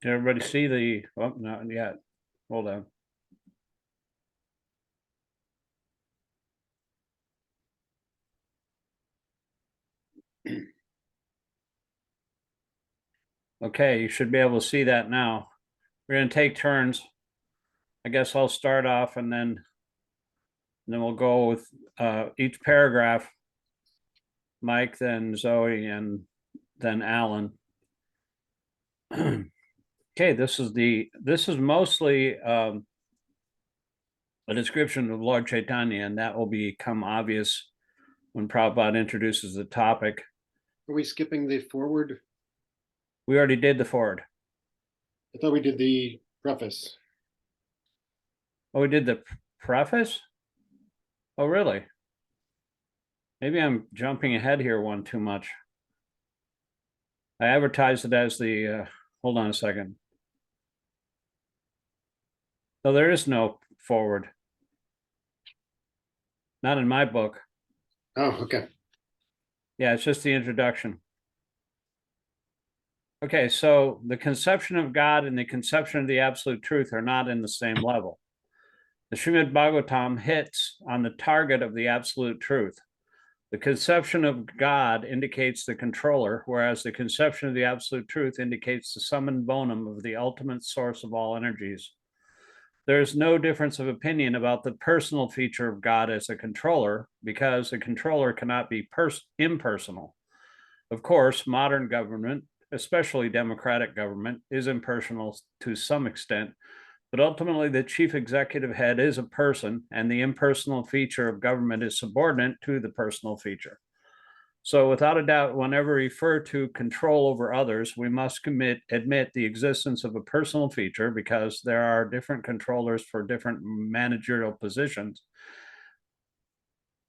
Did everybody see the, oh, not yet. Hold on. Okay, you should be able to see that now. We're going to take turns. I guess I'll start off and then we'll go with each paragraph. Mike, then Zoe, and then Alan. Okay, this is mostly a description of Lord Chaitanya, and that will become obvious when Prabhupada introduces the topic. Are we skipping the forward? We already did the forward. I thought we did the preface. Oh, we did the preface? Oh, really? Maybe I'm jumping ahead here one too much. I advertised it as the, hold on a second. No, there is no forward. Not in my book. Oh, okay. Yeah, it's just the introduction. Okay, so the conception of God and the conception of the absolute truth are not in the same level. The Śrīmad-Bhāgavatam hits on the target of the absolute truth. The conception of God indicates the controller, whereas the conception of the absolute truth indicates the summum bonum of the ultimate source of all energies. There is no difference of opinion about the personal feature of God as a controller, because a controller cannot be impersonal. Of course, modern government, especially democratic government, is impersonal to some extent, but ultimately the chief executive head is a person, and the impersonal feature of government is subordinate to the personal feature. So without a doubt, whenever we refer to control over others, we must admit the existence of a personal feature, because there are different controllers for different managerial positions.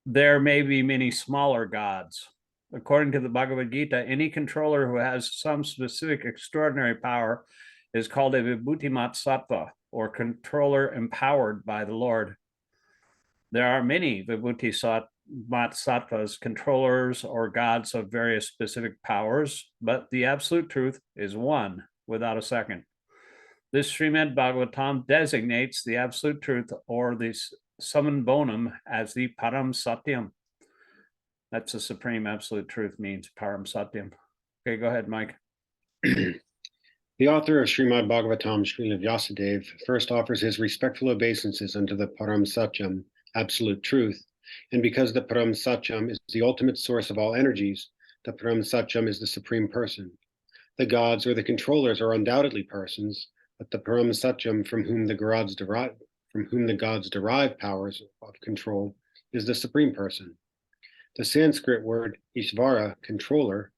There may be many smaller gods. According to the Bhagavad Gita, any controller who has some specific extraordinary power is called a Vibhutimat Sattva, or controller empowered by the Lord. There are many Vibhuti Sattvas, controllers or gods of various specific powers, but the absolute truth is one, without a second. This Śrīmad-Bhāgavatam designates the absolute truth, or the summum bonum, as the Param Satyam. That's the supreme absolute truth, means Param Satyam. Okay, go ahead, Mike. The author of Śrīmad-Bhāgavatam, Srila Vyasadeva, first offers his respectful obeisances unto the Param Satyam, absolute truth. And because the Param Satyam is the ultimate source of all energies, the Param Satyam is the supreme person. The gods or the controllers are undoubtedly persons, but the Param Satyam, from whom the gods derive powers of control, is the supreme person. The Sanskrit word Ishvara, controller,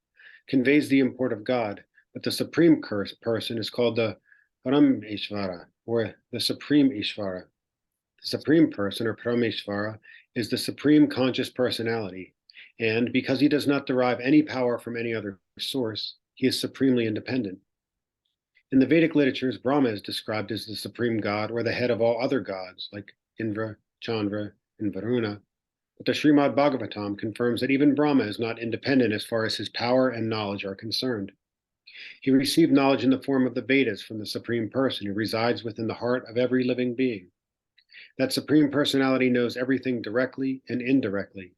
conveys the import of God, but the supreme person is called the Parameshvara, or the supreme Ishvara. The supreme person, or Parameshvara, is the supreme conscious personality, and because he does not derive any power from any other source, he is supremely independent. In the Vedic literatures, Brahma is described as the supreme god, or the head of all other gods, like Indra, Chandra, and Varuna. But the Śrīmad-Bhāgavatam confirms that even Brahma is not independent as far as his power and knowledge are concerned. He received knowledge in the form of the Vedas from the Supreme Person who resides within the heart of every living being. That Supreme Personality knows everything directly and indirectly.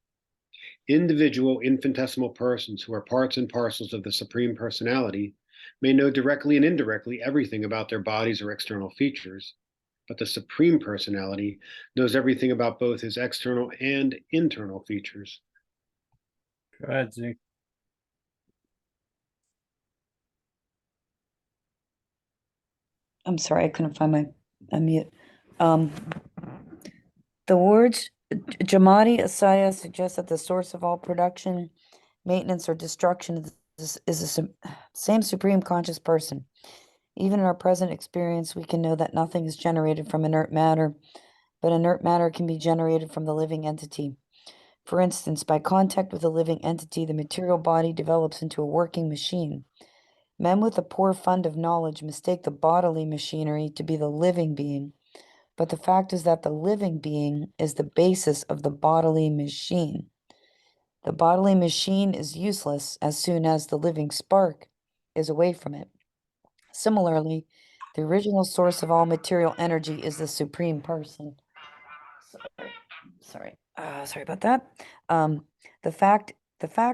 Individual infinitesimal persons who are parts and parcels of the Supreme Personality may know directly and indirectly everything about their bodies or external features, but the Supreme Personality knows everything about both his external and internal features. Go ahead, Zeke. I'm sorry, I couldn't find my unmute. The words Jamati Asaya suggests that the source of all production, maintenance, or destruction is the same supreme conscious person. Even in our present experience, we can know that nothing is generated from inert matter, but inert matter can be generated from the living entity. For instance, by contact with a living entity, the material body develops into a working machine. Men with a poor fund of knowledge mistake the bodily machinery to be the living being, but the fact is that the living being is the basis of the bodily machine. The bodily machine is useless as soon as the living spark is away from it. Similarly, the original source of all material energy is the Supreme Person. Sorry about that. The fact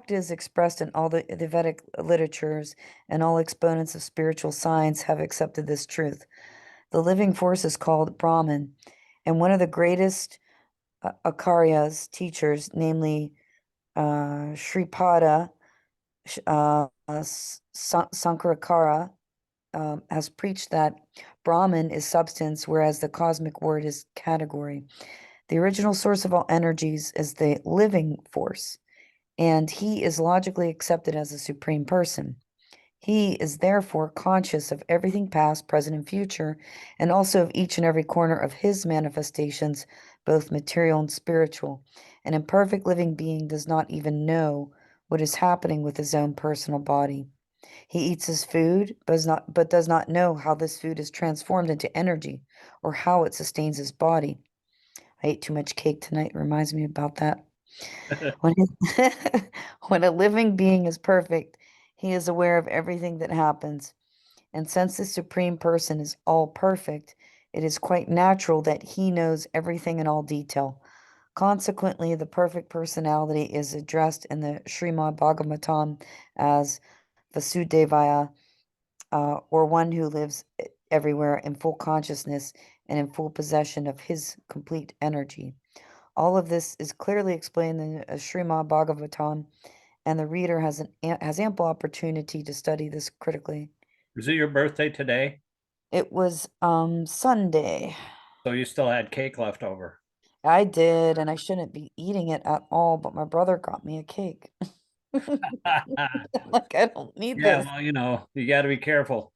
is expressed in all the Vedic literatures, and all exponents of spiritual science have accepted this truth. The living force is called Brahman, and one of the greatest Acharyas, teachers, namely Shripada Sankarakara, has preached that Brahman is substance, whereas the cosmic word is category. The original source of all energies is the living force, and he is logically accepted as a supreme person. He is therefore conscious of everything past, present, and future, and also of each and every corner of his manifestations, both material and spiritual. An imperfect living being does not even know what is happening with his own personal body. He eats his food, but does not know how this food is transformed into energy or how it sustains his body. I ate too much cake tonight. It reminds me about that. When, when a living being is perfect, he is aware of everything that happens. And since the Supreme Person is all perfect, it is quite natural that he knows everything in all detail. Consequently, the perfect personality is addressed in the Śrīmad-Bhāgavatam as Vasudevaya, or one who lives everywhere in full consciousness and in full possession of his complete energy. All of this is clearly explained in Śrīmad-Bhāgavatam, and the reader has ample opportunity to study this critically. Is it your birthday today? It was Sunday. So you still had cake left over. I did, and I shouldn't be eating it at all, but my brother got me a cake. Like, I don't need Yeah, this. well, you got to be careful.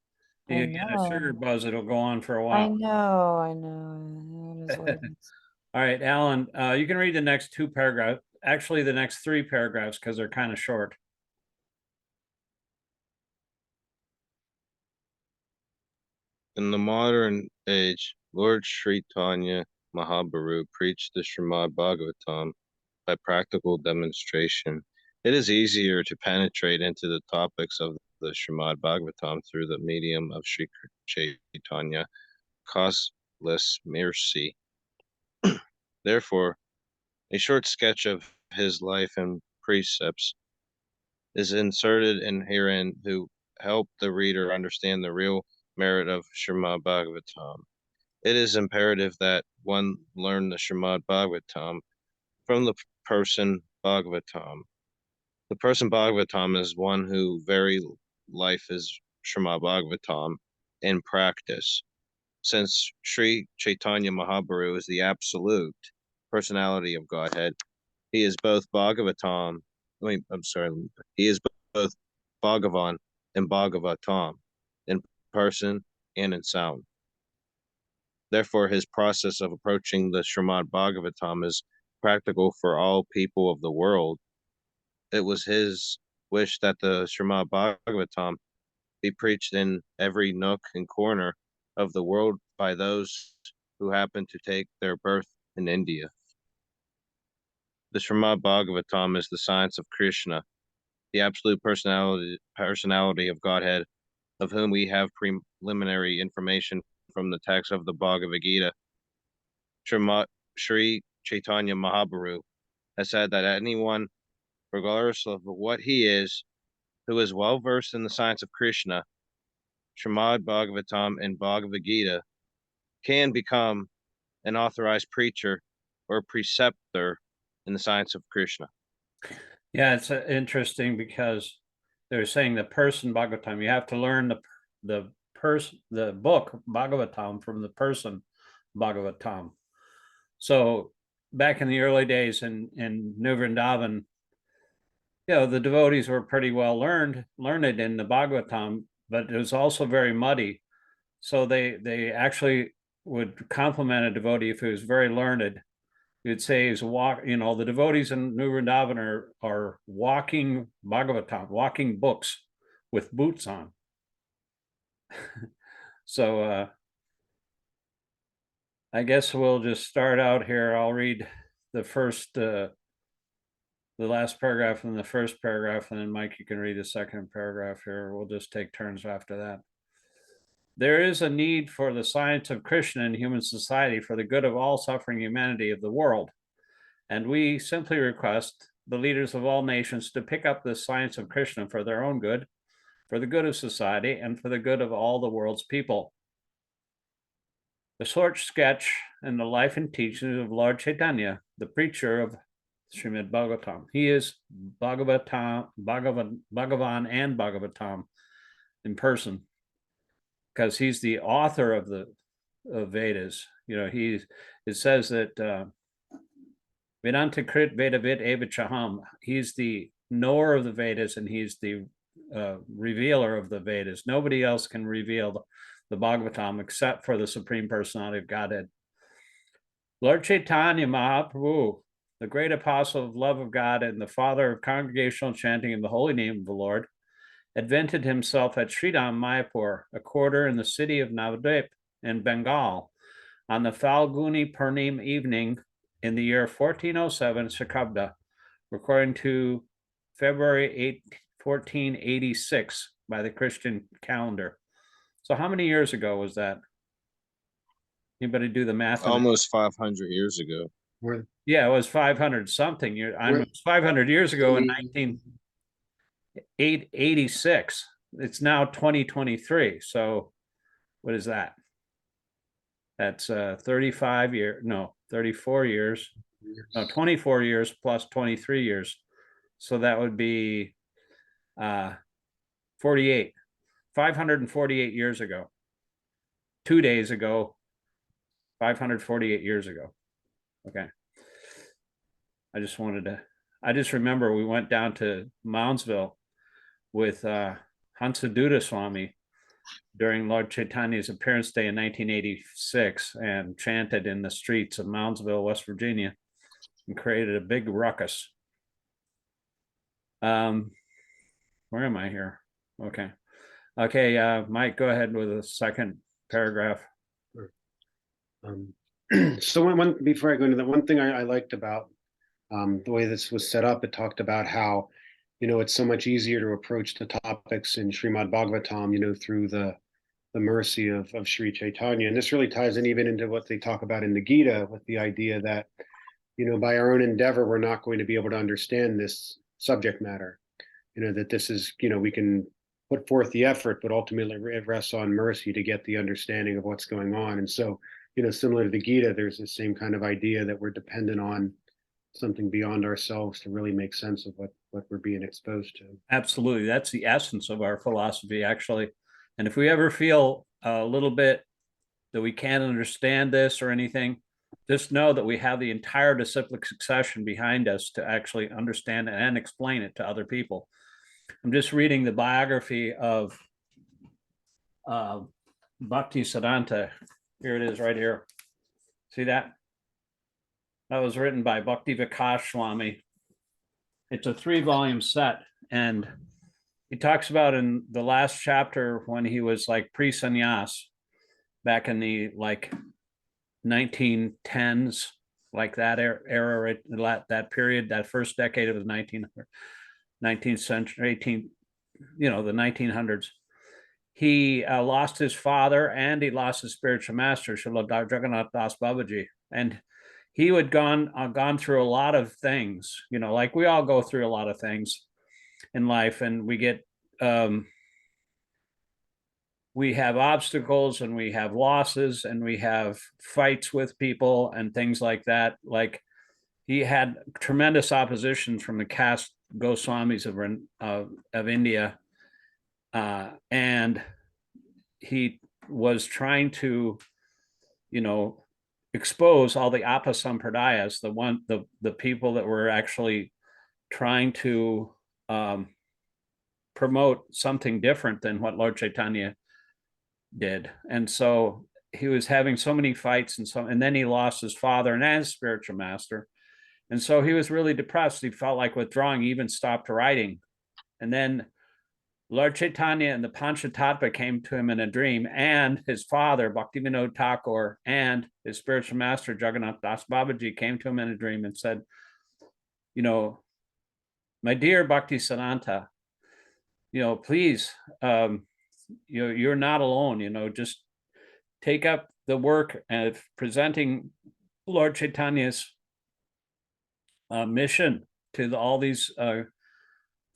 I You get a sugar know. buzz, it'll go on for a I while. know. It is what it is. All right, Alan, you can read the next two paragraphs, actually the next three paragraphs, because they're kind of short. In the modern age, Lord Chaitanya Mahaprabhu preached the Śrīmad-Bhāgavatam by practical demonstration. It is easier to penetrate into the topics of the Śrīmad-Bhāgavatam through the medium of Sri Chaitanya, causeless mercy. Therefore, a short sketch of his life and precepts is inserted in herein to help the reader understand the real merit of Śrīmad-Bhāgavatam. It is imperative that one learn the Śrīmad-Bhāgavatam from the person Bhagavatam. The person Bhagavatam is one who very life is Śrīmad-Bhāgavatam in practice. Since Sri Chaitanya Mahaprabhu is the absolute personality of Godhead, he is both Bhagavatam. He is both Bhagavan and Bhagavatam in person and in sound. Therefore, his process of approaching the Śrīmad-Bhāgavatam is practical for all people of the world. It was his wish that the Śrīmad-Bhāgavatam be preached in every nook and corner of the world by those who happen to take their birth in India. The Śrīmad-Bhāgavatam is the science of Krishna, the absolute personality of Godhead, of whom we have preliminary information from the text of the Bhagavad Gita. Sri Chaitanya Mahaprabhu has said that anyone, regardless of what he is, who is well versed in the science of Krishna, Śrīmad-Bhāgavatam and Bhagavad Gita, can become an authorized preacher or preceptor in the science of Krishna. Yeah, it's interesting because they're saying the person Bhagavatam. You have to learn the book Bhagavatam from the person Bhagavatam. So back in the early days in New Vrindavan, the devotees were pretty well learned in the Bhagavatam, but it was also very muddy. So they actually would compliment a devotee if he was very learned. You'd say he's the devotees in New Vrindavan are walking Bhagavatam, walking books with boots on. So I guess we'll just start out here. I'll read the last paragraph and the first paragraph, and then Mike, you can read the second paragraph here. We'll just take turns after that. There is a need for the science of Krishna in human society for the good of all suffering humanity of the world. And we simply request the leaders of all nations to pick up the science of Krishna for their own good, for the good of society, and for the good of all the world's people. The short sketch in the life and teachings of Lord Chaitanya, the preacher of Śrīmad-Bhāgavatam. He is Bhagavan and Bhagavatam in person, because he's the author of the Vedas. You know, it says that Vedanta Krit Vedavid Evachaham. He's the knower of the Vedas, and he's the revealer of the Vedas. Nobody else can reveal the Bhagavatam except for the Supreme Personality of Godhead. Lord Chaitanya Mahaprabhu, the great apostle of love of God and the father of congregational chanting of the holy name of the Lord, advented himself at Sridham Mayapur, a quarter in the city of Navadvip in Bengal, on the Falguni Purnim evening in the year 1407 Shakabda, according to February 8, 1486 by the Christian calendar. So how many years ago was that? Anybody do the math? Almost 500 years ago. Yeah, it was 500 something years. I mean, 500 years ago in 1986. It's now 2023. So what is that? That's 34 years. No, 24 years plus 23 years. So that would be 48. 548 years ago. 2 days ago, 548 years ago. Okay. I just remember we went down to Moundsville with Hansaduta Swami during Lord Chaitanya's appearance day in 1986 and chanted in the streets of Moundsville, West Virginia, and created a big ruckus. Where am I here? Okay. Okay, Mike, go ahead with the second paragraph. So before I go into that, one thing I liked about the way this was set up, it talked about how, you know, it's so much easier to approach the topics in Śrīmad-Bhāgavatam, you know, through the mercy of Sri Chaitanya. And this really ties in even into what they talk about in the Gita, with the idea that, you know, by our own endeavor, we're not going to be able to understand this subject matter. You know, that this is, you know, we can put forth the effort, but ultimately it rests on mercy to get the understanding of what's going on. And so, you know, similar to the Gita, there's the same kind of idea that we're dependent on something beyond ourselves to really make sense of what we're being exposed to. Absolutely. That's the essence of our philosophy, actually. And if we ever feel a little bit that we can't understand this or anything, just know that we have the entire disciplic succession behind us to actually understand and explain it to other people. I'm just reading the biography of Bhakti Siddhanta. Here it is right here. See that? That was written by Bhakti Vikas Swami. It's a 3-volume set. And he talks about in the last chapter when he was like pre-sannyas back in the like 1910s, like that era, that period, that first decade of the 19th century, the 1900s. He lost his father and he lost his spiritual master, Srila Jagannath Das Babaji. And he had gone through a lot of things, you know, like we all go through a lot of things in life, and we get, we have obstacles and we have losses and we have fights with people and things like that. Like he had tremendous opposition from the caste Goswamis of India. And he was trying to, you know, expose all the apasampradayas, the people that were actually trying to promote something different than what Lord Chaitanya did. And so he was having so many fights and then he lost his father and his spiritual master. And so he was really depressed. He felt like withdrawing. He even stopped writing. And then Lord Chaitanya and the Panchatattva came to him in a dream, and his father, Bhaktivinoda Thakur, and his spiritual master, Jagannath Das Babaji, came to him in a dream and said, you know, my dear Bhakti Siddhanta, you know, please you're not alone, just take up the work of presenting Lord Chaitanya's mission to all these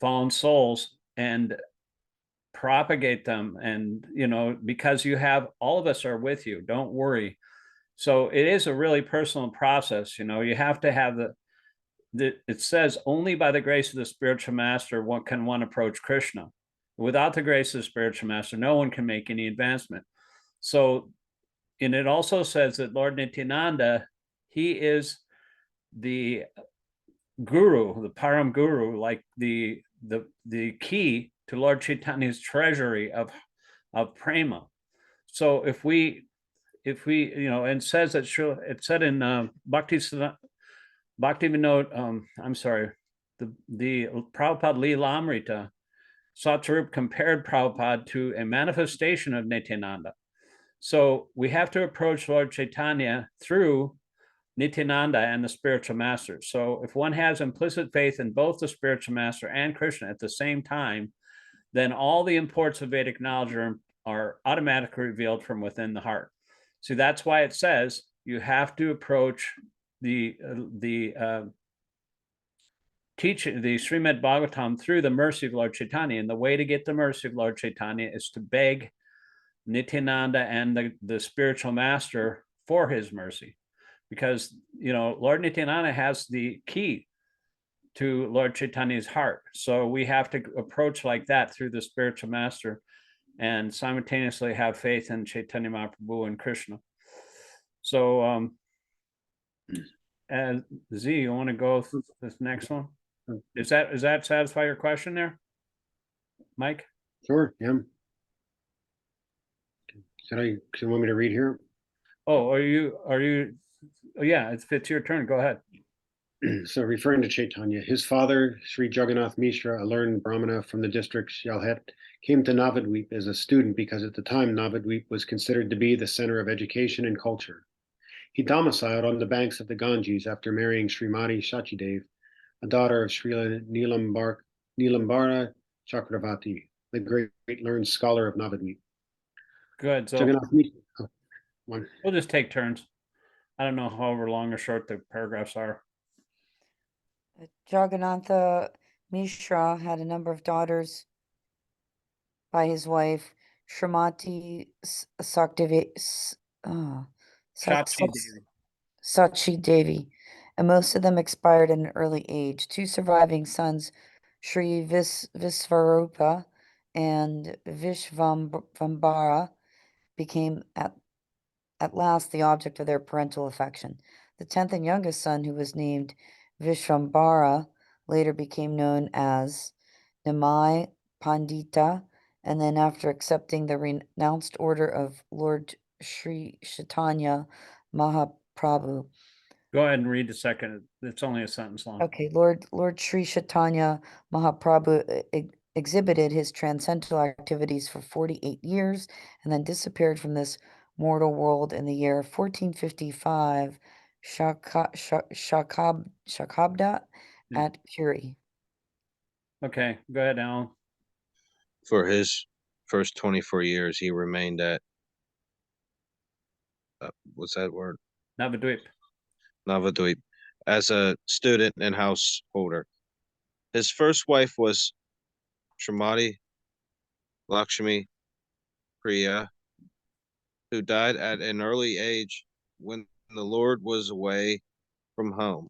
fallen souls and propagate them. And, because you have, all of us are with you, don't worry. So it is a really personal process. You have to have it says only by the grace of the spiritual master one can approach Krishna. Without the grace of the spiritual master, no one can make any advancement. So, and it also says that Lord Nityananda, he is the guru, the param guru, like the key to Lord Chaitanya's treasury of prema. So if we and says that it said in Bhakti Vinod, I'm sorry, the Prabhupada Leelamrita, Satsarup compared Prabhupada to a manifestation of Nityananda. So we have to approach Lord Chaitanya through Nityananda and the spiritual master. So if one has implicit faith in both the spiritual master and Krishna at the same time, then all the imports of Vedic knowledge are automatically revealed from within the heart. So that's why it says you have to approach the teaching, the Śrīmad-Bhāgavatam, through the mercy of Lord Chaitanya. And the way to get the mercy of Lord Chaitanya is to beg Nityananda and the spiritual master for his mercy. Because, Lord Nityananda has the key to Lord Chaitanya's heart. So we have to approach like that through the spiritual master and simultaneously have faith in Chaitanya Mahaprabhu and Krishna. So, Z, you want to go through this next one? Does that satisfy your question there, Mike? Sure, yeah. Do you want me to read here? Oh, are you? Oh, yeah, it's your turn. Go ahead. So referring to Chaitanya, his father, Sri Jagannath Mishra, a learned Brahmana from the district Shalhet, came to Navadvip as a student because at the time Navadvip was considered to be the center of education and culture. He domiciled on the banks of the Ganges after marrying Srimati Shachidev, a daughter of Srila Nilambara Chakravarti, the great learned scholar of Navadvip. Good. So Jagannath Mishra, we'll just take turns. I don't know however long or short the paragraphs are. Jagannatha Mishra had a number of daughters by his wife, Shrimati Sachi Devi, and most of them expired at an early age. Two surviving sons, Sri Visvarupa and Vishvambara, became at last the object of their parental affection. The 10th and youngest son, who was named Vishvambara, later became known as Nimai Pandita, and then after accepting the renounced order of Lord Sri Chaitanya Mahaprabhu. Go ahead and read the second. It's only a sentence long. Okay, Lord Sri Chaitanya Mahaprabhu exhibited his transcendental activities for 48 years and then disappeared from this mortal world in the year 1455 Shakabda at Puri. Okay, go ahead, Alan. For his first 24 years, he remained at, what's that word? Navadvip. Navadvip, as a student and householder. His first wife was Srimati Lakshmi Priya, who died at an early age when the Lord was away from home.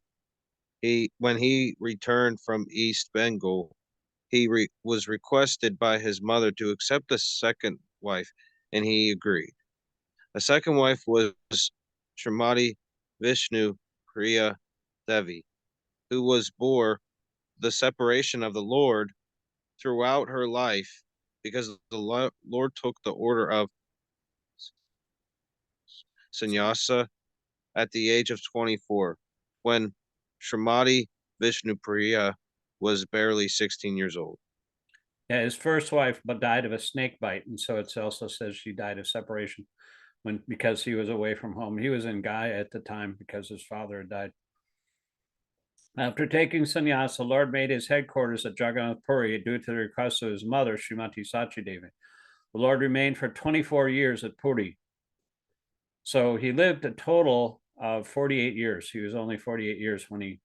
When he returned from East Bengal, he was requested by his mother to accept a second wife, and he agreed. A second wife was Srimati Vishnu Priya Devi, who bore the separation of the Lord throughout her life because the Lord took the order of sannyasa at the age of 24, when Srimati Vishnu Priya was barely 16 years old. Yeah, his first wife died of a snake bite, and so it also says she died of separation because he was away from home. He was in Gaya at the time because his father had died. After taking sannyas, the Lord made his headquarters at Jagannath Puri due to the request of his mother, Srimati Sachi Devi. The Lord remained for 24 years at Puri. So he lived a total of 48 years. He was only 48 years when he,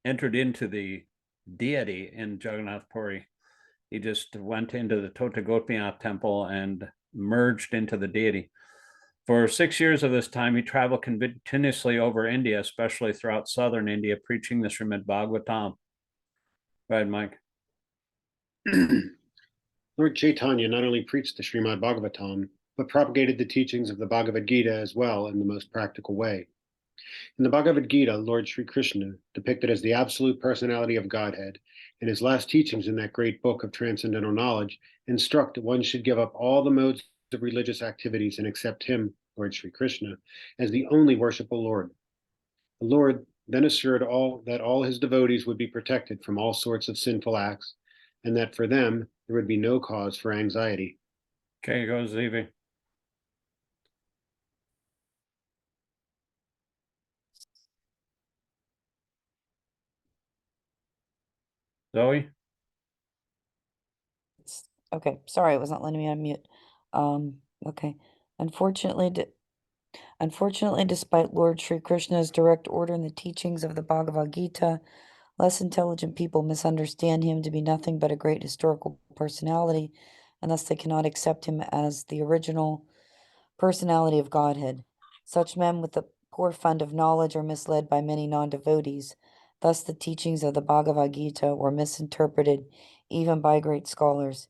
entered into the deity in Jagannath Puri. He just went into the Totagopinath temple and merged into the deity. For 6 years of this time, he traveled continuously over India, especially throughout southern India, preaching the Śrīmad-Bhāgavatam. Go ahead, Mike. Lord Chaitanya not only preached the Śrīmad-Bhāgavatam, but propagated the teachings of the Bhagavad Gita as well in the most practical way. In the Bhagavad Gita, Lord Sri Krishna, depicted as the absolute personality of Godhead, in his last teachings in that great book of transcendental knowledge, instruct that one should give up all the modes of religious activities and accept him, Lord Sri Krishna, as the only worshipful Lord. The Lord then assured that all his devotees would be protected from all sorts of sinful acts, and that for them there would be no cause for anxiety. Okay, go Zeevee. Zoe? Okay, sorry, it was not letting me unmute. Okay. Unfortunately, despite Lord Sri Krishna's direct order in the teachings of the Bhagavad Gita, less intelligent people misunderstand him to be nothing but a great historical personality, and thus they cannot accept him as the original personality of Godhead. Such men with a poor fund of knowledge are misled by many non-devotees. Thus the teachings of the Bhagavad Gita were misinterpreted even by great scholars.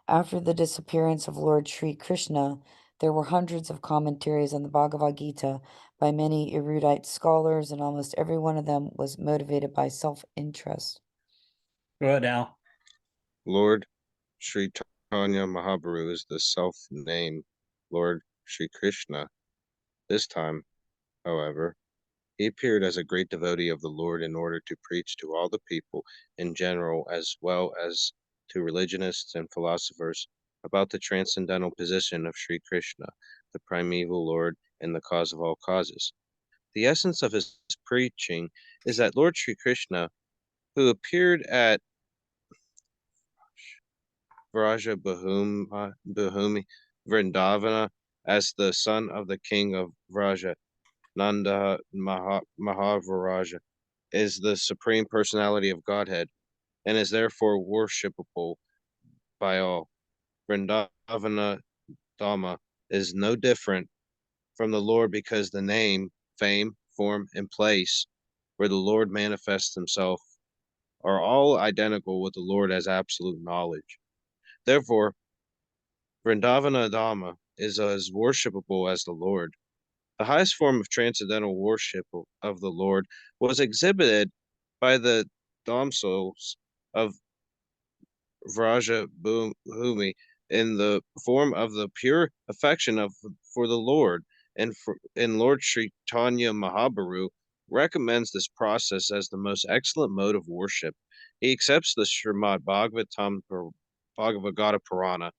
After the disappearance of Lord Sri Krishna, there were hundreds of commentaries on the Bhagavad Gita by many erudite scholars, and almost every one of them was motivated by self-interest. Go ahead, Al. Lord Sri Chaitanya Mahaprabhu is the self-named Lord Sri Krishna. This time, however, he appeared as a great devotee of the Lord in order to preach to all the people in general, as well as to religionists and philosophers, about the transcendental position of Sri Krishna, the primeval Lord and the cause of all causes. The essence of his preaching is that Lord Sri Krishna, who appeared at Vraja Bhumi Vrindavana as the son of the king of Vraja, Nanda Mahaviraja, is the supreme personality of Godhead and is therefore worshipable by all. Vrindavana Dhamma is no different from the Lord because the name, fame, form, and place where the Lord manifests himself are all identical with the Lord as absolute knowledge. Therefore, Vrindavana Dhamma is as worshipable as the Lord. The highest form of transcendental worship of the Lord was exhibited by the damsels of Vraja Bhumi in the form of the pure affection for the Lord, and Lord Sri Chaitanya Mahaprabhu recommends this process as the most excellent mode of worship. He accepts the Śrīmad-Bhāgavatam Bhagavad Purana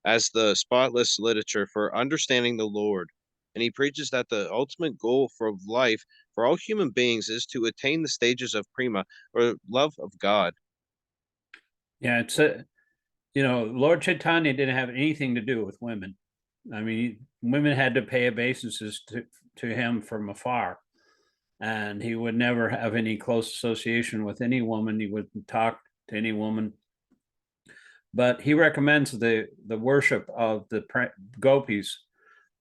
as the spotless literature for understanding the Lord, and he preaches that the ultimate goal for life for all human beings is to attain the stages of prema, or love of God. Yeah, Lord Chaitanya didn't have anything to do with women. I mean, women had to pay obeisances to him from afar, and he would never have any close association with any woman. He wouldn't talk to any woman. But he recommends the worship of the gopis.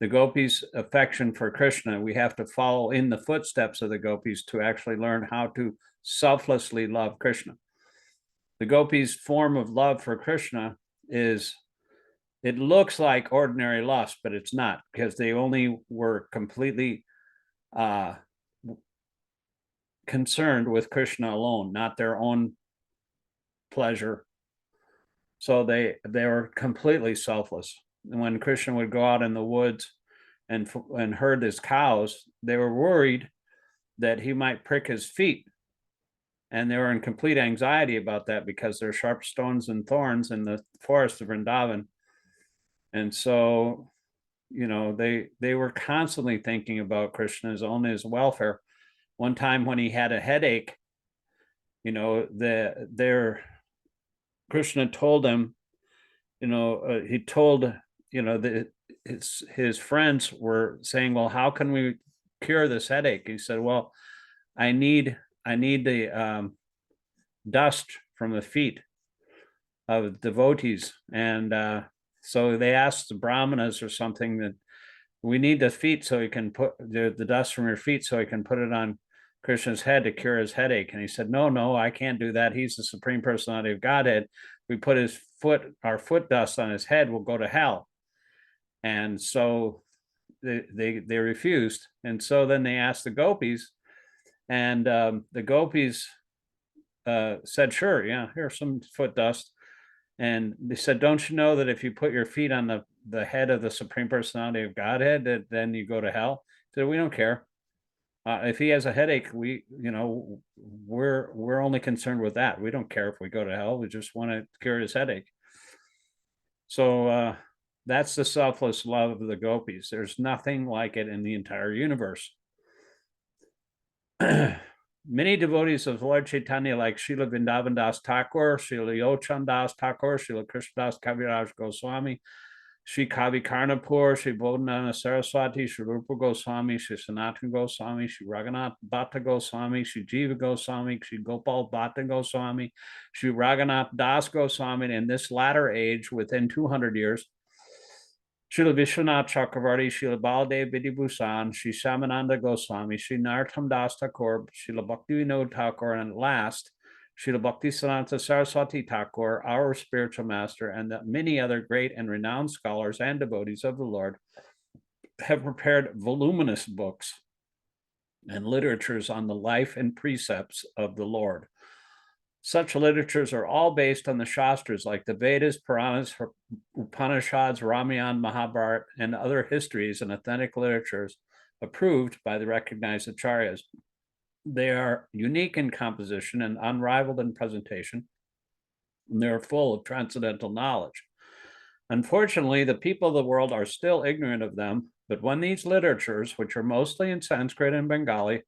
The gopis' affection for Krishna, we have to follow in the footsteps of the gopis to actually learn how to selflessly love Krishna. The gopis' form of love for Krishna it looks like ordinary lust, but it's not, because they only were completely concerned with Krishna alone, not their own pleasure. So they were completely selfless. And when Krishna would go out in the woods and herd his cows, they were worried that he might prick his feet. And they were in complete anxiety about that because there are sharp stones and thorns in the forest of Vrindavan. And so, they were constantly thinking about Krishna's only his welfare. One time when he had a headache, Krishna told him he told, his friends were saying, well, how can we cure this headache? He said, well, I need the dust from the feet of devotees. And so they asked the brahmanas or something that we need the feet so he can put the dust from your feet so he can put it on Krishna's head to cure his headache. And he said, no, I can't do that. He's the Supreme Personality of Godhead. We put our foot dust on his head, we'll go to hell. And so they refused. And so then they asked the gopis, and the gopis said, sure, yeah, here's some foot dust. And they said, don't you know that if you put your feet on the head of the Supreme Personality of Godhead, that then you go to hell? So we don't care. If he has a headache, we're only concerned with that. We don't care if we go to hell. We just want to cure his headache. So that's the selfless love of the gopis. There's nothing like it in the entire universe. Many devotees of Lord Chaitanya, like Srila Vrindavan Das Thakur, Srila Yochan Das Thakur, Srila Krishnadas Kaviraj Goswami, Sri Kavi Karnapur, Sri Bodhananda Saraswati, Sri Rupa Goswami, Sri Sanatana Goswami, Sri Raghunath Bhatta Goswami, Sri Jiva Goswami, Sri Gopal Bhatta Goswami, Sri Raghunath Das Goswami, and in this latter age, within 200 years, Srila Vishwanath Chakravarti, Srila Baladev Vidibhusan, Sri Shamananda Goswami, Sri Narottam Das Thakur, Srila Bhakti Vinod Thakur, and at last, Srila Bhaktisiddhanta Saraswati Thakur, our spiritual master, and that many other great and renowned scholars and devotees of the Lord have prepared voluminous books and literatures on the life and precepts of the Lord. Such literatures are all based on the Shastras like the Vedas, Puranas, Upanishads, Ramayana, Mahabharata, and other histories and authentic literatures approved by the recognized acharyas. They are unique in composition and unrivaled in presentation, and they're full of transcendental knowledge. Unfortunately, the people of the world are still ignorant of them, but when these literatures, which are mostly in Sanskrit and Bengali,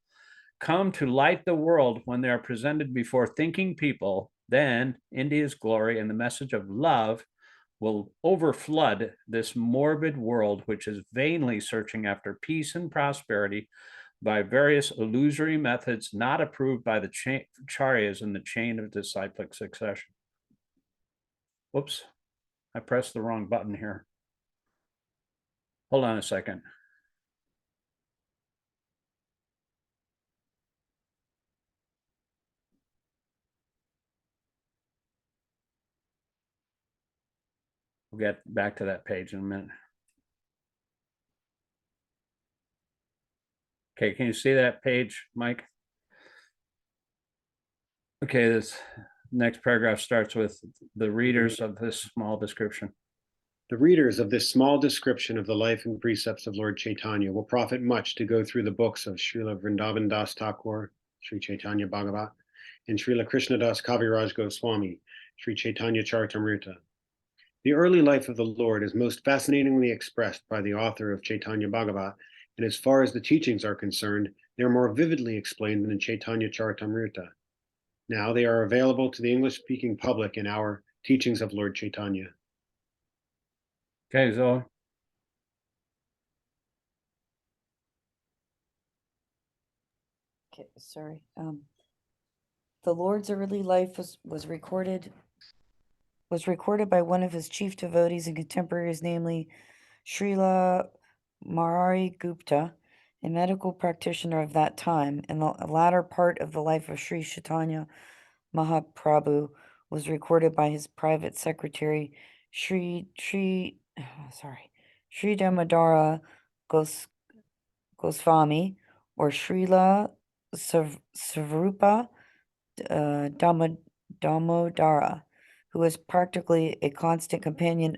come to light the world when they are presented before thinking people, then India's glory and the message of love will overflood this morbid world, which is vainly searching after peace and prosperity by various illusory methods not approved by the acharyas in the chain of disciplic succession. Whoops, I pressed the wrong button here. Hold on a second. We'll get back to that page in a minute. Okay, can you see that page, Mike? Okay, this next paragraph starts with the readers of this small description. The readers of this small description of the life and precepts of Lord Chaitanya will profit much to go through the books of Srila Vrindavan Das Thakur, Sri Śrīmad-Bhāgavatam, and Srila Krishnadas Kaviraj Goswami, Sri Chaitanya Charitamrita. The early life of the Lord is most fascinatingly expressed by the author of Śrīmad-Bhāgavatam, and as far as the teachings are concerned, they are more vividly explained than in Chaitanya Charitamrita. Now they are available to the English-speaking public in our Teachings of Lord Chaitanya. Okay, Zoe. Okay, sorry. The Lord's early life was recorded by one of his chief devotees and contemporaries, namely Srila Marari Gupta, a medical practitioner of that time. And the latter part of the life of Sri Chaitanya Mahaprabhu was recorded by his private secretary, Sri Damodara Goswami, or Srila Svarupa Damodara, who was practically a constant companion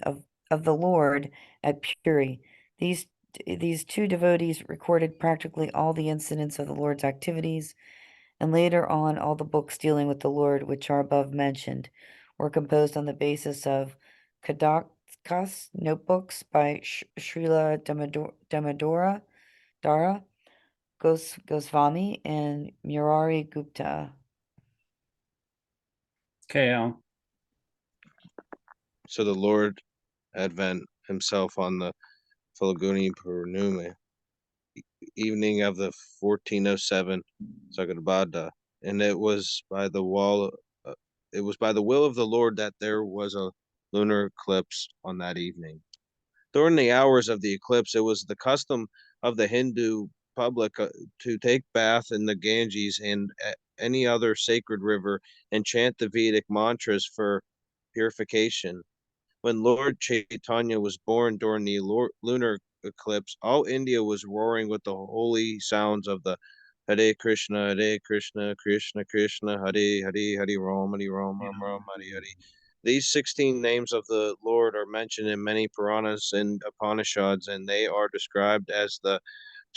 of the Lord at Puri. These two devotees recorded practically all the incidents of the Lord's activities, and later on all the books dealing with the Lord, which are above mentioned, were composed on the basis of Kadakas notebooks by Srila Damodara Dara Goswami and Murari Gupta. Okay, So the Lord advent himself on the Falguni Purnima, evening of the 1407 Sagarbhada, and it was by the will of the Lord that there was a lunar eclipse on that evening. During the hours of the eclipse, it was the custom of the Hindu public to take bath in the Ganges and any other sacred river and chant the Vedic mantras for purification. When Lord Chaitanya was born during the lunar eclipse, all India was roaring with the holy sounds of the Hare Krishna, Krishna Krishna, Hare Hare, Hare Ram, Ram Ram, Hare Hare. These 16 names of the Lord are mentioned in many Puranas and Upanishads, and they are described as the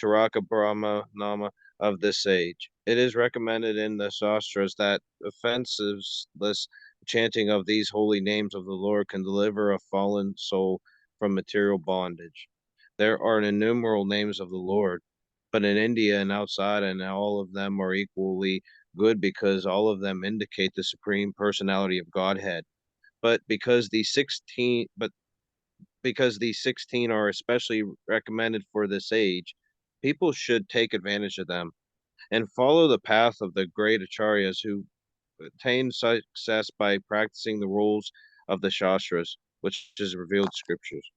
Taraka Brahma Nama of this age. It is recommended in the Shastras that offenseless chanting of these holy names of the Lord can deliver a fallen soul from material bondage. There are innumerable names of the Lord, but in India and outside, and all of them are equally good because all of them indicate the supreme personality of Godhead. But because these 16 are especially recommended for this age, people should take advantage of them and follow the path of the great acharyas who attain success by practicing the rules of the Shastras, which is revealed scriptures.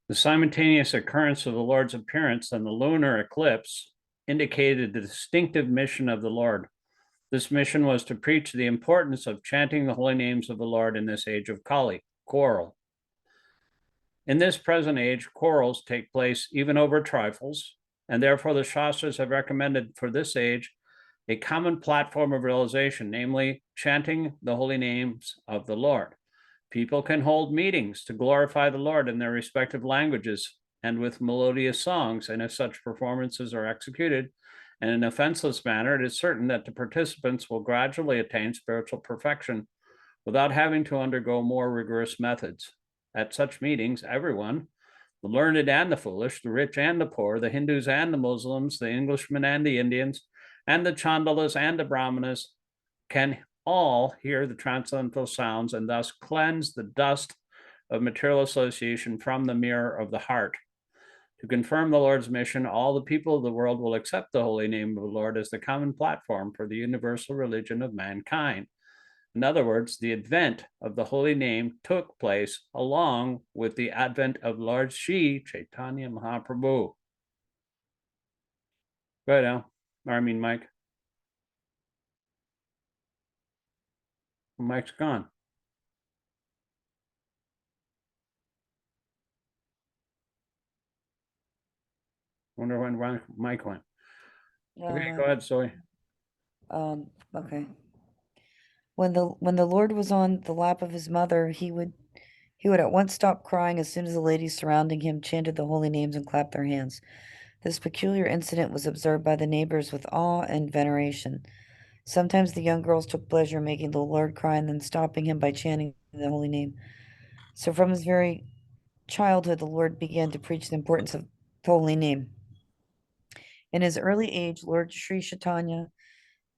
The simultaneous occurrence of the Lord's appearance and the lunar eclipse indicated the distinctive mission of the Lord. This mission was to preach the importance of chanting the holy names of the Lord in this age of Kali, quarrel. In this present age, quarrels take place even over trifles, and therefore the Shastras have recommended for this age a common platform of realization, namely chanting the holy names of the Lord. People can hold meetings to glorify the Lord in their respective languages and with melodious songs, and if such performances are executed in an offenseless manner, it is certain that the participants will gradually attain spiritual perfection without having to undergo more rigorous methods. At such meetings, everyone, the learned and the foolish, the rich and the poor, the Hindus and the Muslims, the Englishmen and the Indians, and the Chandalas and the Brahmanas, can all hear the transcendental sounds and thus cleanse the dust of material association from the mirror of the heart. To confirm the Lord's mission, all the people of the world will accept the holy name of the Lord as the common platform for the universal religion of mankind. In other words, the advent of the holy name took place along with the advent of Lord Sri Chaitanya Mahaprabhu. Go ahead, Al. Or I mean, Mike. Mike's gone. Wonder when Mike went. Okay, go ahead, Zoe. Okay. When the Lord was on the lap of his mother, he would at once stop crying as soon as the ladies surrounding him chanted the holy names and clapped their hands. This peculiar incident was observed by the neighbors with awe and veneration. Sometimes the young girls took pleasure in making the Lord cry and then stopping him by chanting the holy name. So from his very childhood, the Lord began to preach the importance of the holy name. In his early age, Lord Sri Chaitanya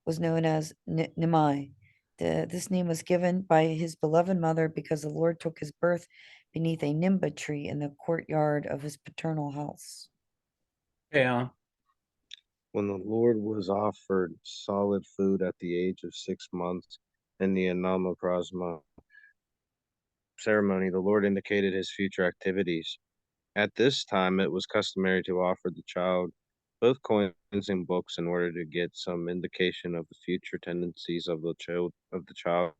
was known as Nimai. This name was given by his beloved mother because the Lord took his birth beneath a nimba tree in the courtyard of his paternal house. Yeah. When the Lord was offered solid food at the age of 6 months in the Anama Prasma ceremony, the Lord indicated his future activities. At this time, it was customary to offer the child both coins and books in order to get some indication of the future tendencies of the child.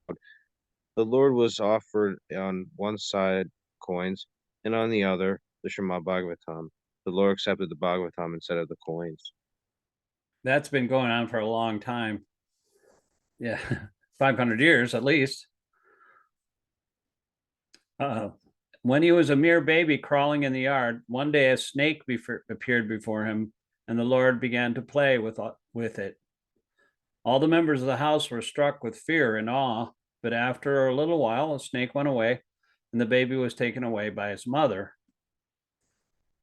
The Lord was offered on one side coins, and on the other the Śrīmad-Bhāgavatam. The Lord accepted the Bhagavatam instead of the coins. That's been going on for a long time. Yeah, 500 years at least. When he was a mere baby crawling in the yard, one day a snake appeared before him, and the Lord began to play with it. All the members of the house were struck with fear and awe, but after a little while, the snake went away, and the baby was taken away by his mother.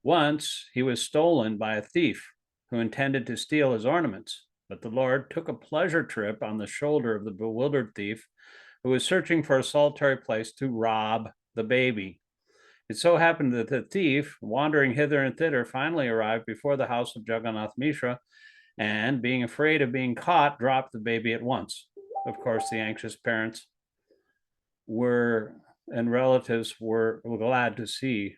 Once he was stolen by a thief who intended to steal his ornaments, but the Lord took a pleasure trip on the shoulder of the bewildered thief, who was searching for a solitary place to rob the baby. It so happened that the thief, wandering hither and thither, finally arrived before the house of Jagannath Mishra, and being afraid of being caught, dropped the baby at once. Of course, the anxious parents and relatives were glad to see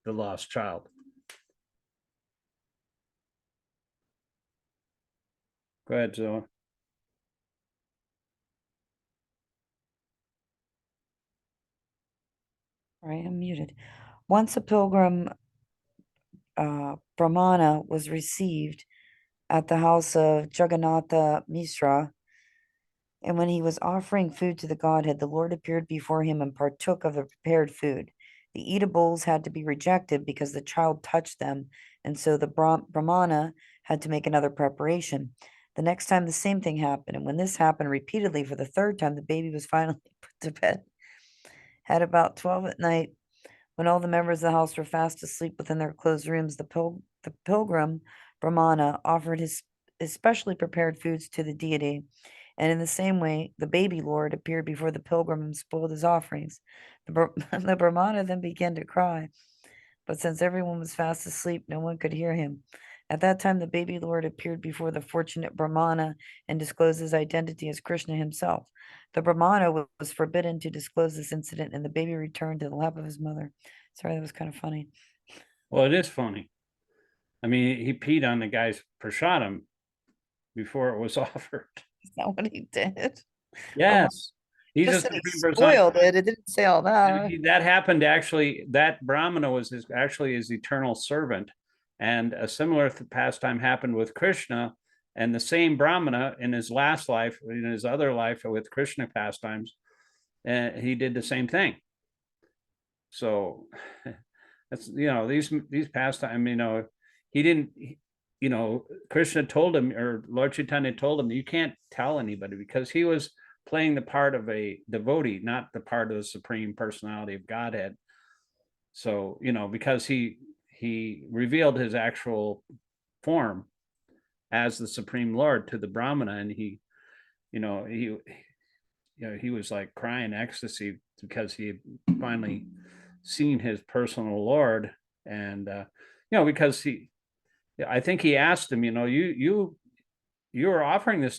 the lost child. Go ahead, Zoe. I am muted. Once a pilgrim Brahmana was received at the house of Jagannatha Mishra, and when he was offering food to the Godhead, the Lord appeared before him and partook of the prepared food. The eatables had to be rejected because the child touched them, and so the Brahmana had to make another preparation. The next time, the same thing happened, and when this happened repeatedly for the third time, the baby was finally put to bed. At about 12 at night, when all the members of the house were fast asleep within their closed rooms, the pilgrim Brahmana offered his specially prepared foods to the deity. And in the same way, the baby Lord appeared before the pilgrim and spoiled his offerings. The Brahmana then began to cry, but since everyone was fast asleep, no one could hear him. At that time, the baby Lord appeared before the fortunate Brahmana and disclosed his identity as Krishna himself. The Brahmana was forbidden to disclose this incident, and the baby returned to the lap of his mother. Sorry, that was kind of funny. Well, it is funny. I mean, he peed on the guy's prasadam before it was offered. Is that what he did? Yes. He's Just a that he supreme spoiled personality. it. It didn't say all that. That happened actually. That Brahmana was actually his eternal servant. And a similar pastime happened with Krishna. And the same Brahmana in his last life, in his other life with Krishna pastimes, he did the same thing. So that's, these pastimes, he didn't, Krishna told him, or Lord Chaitanya told him, you can't tell anybody, because he was playing the part of a devotee, not the part of the Supreme Personality of Godhead. So, because he revealed his actual form as the Supreme Lord to the Brahmana, and he was like crying ecstasy because he had finally seen his personal Lord. And because I think he asked him, you were offering this